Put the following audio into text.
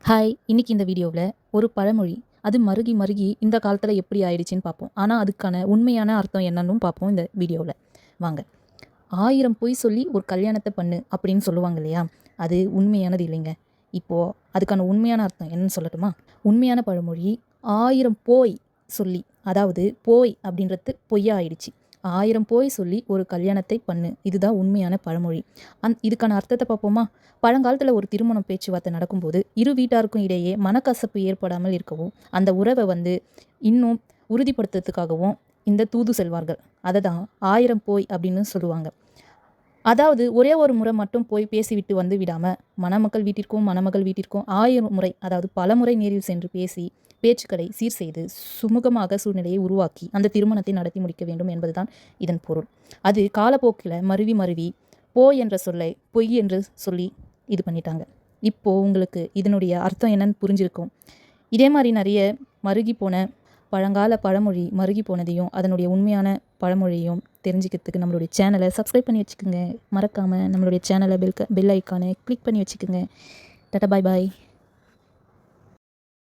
Hi! இன்னைக்கு இந்த வீடியோவில் ஒரு பழமொழி அது மருகி மருகி இந்த காலத்தில் எப்படி ஆயிடுச்சுன்னு பார்ப்போம். ஆனால் அதுக்கான உண்மையான அர்த்தம் என்னன்னு பார்ப்போம் இந்த வீடியோவில். வாங்க. 1000 பொய் சொல்லி ஒரு கல்யாணத்தை பண்ணு அப்படின்னு சொல்லுவாங்க இல்லையா? அது உண்மையானது இல்லைங்க. இப்போது அதுக்கான உண்மையான அர்த்தம் என்னன்னு சொல்லட்டுமா? உண்மையான பழமொழி 1000 போய் சொல்லி, அதாவது போய் அப்படின்றது பொய்யா ஆயிடுச்சு. 1000 போய் சொல்லி ஒரு கல்யாணத்தை பண்ணு, இதுதான் உண்மையான பழமொழி. இதுக்கான அர்த்தத்தை பார்ப்போமா? பழங்காலத்தில் ஒரு திருமணம் பேச்சுவார்த்தை நடக்கும்போது இரு வீட்டாருக்கும் இடையே மனக்கசப்பு ஏற்படாமல் இருக்கவும், அந்த உறவை இன்னும் உறுதிப்படுத்துறதுக்காகவும் இந்த தூது செல்வார்கள். அதை தான் 1000 போய் அப்படின்னு சொல்லுவாங்க. அதாவது ஒரே ஒரு முறை மட்டும் போய் பேசிவிட்டு வந்து விடாமல், மணமக்கள் வீட்டிற்கும் மணமகள் வீட்டிற்கும் 1000 முறை, அதாவது பல முறை நேரில் சென்று பேசி பேச்சுக்களை சீர் செய்து சுமூகமாக சூழ்நிலையை உருவாக்கி அந்த திருமணத்தை நடத்தி முடிக்க வேண்டும் என்பதுதான் இதன் பொருள். அது காலப்போக்கில் மருவி மருவி போய் என்ற சொல்லை பொய் என்று சொல்லி இது பண்ணிட்டாங்க. இப்போது உங்களுக்கு இதனுடைய அர்த்தம் என்னன்னு புரிஞ்சிருக்கும். இதே மாதிரி நிறைய மருகி போன பழங்கால பழமொழி மருகி போனதையும் அதனுடைய உண்மையான பழமொழியும் தெரிஞ்சுக்கிறதுக்கு நம்மளுடைய சேனலை சப்ஸ்கிரைப் பண்ணி வச்சுக்கோங்க. மறக்காமல் நம்மளுடைய சேனலை பெல் ஐக்கானை கிளிக் பண்ணி வச்சுக்கோங்க. டாடா பாய் பாய்.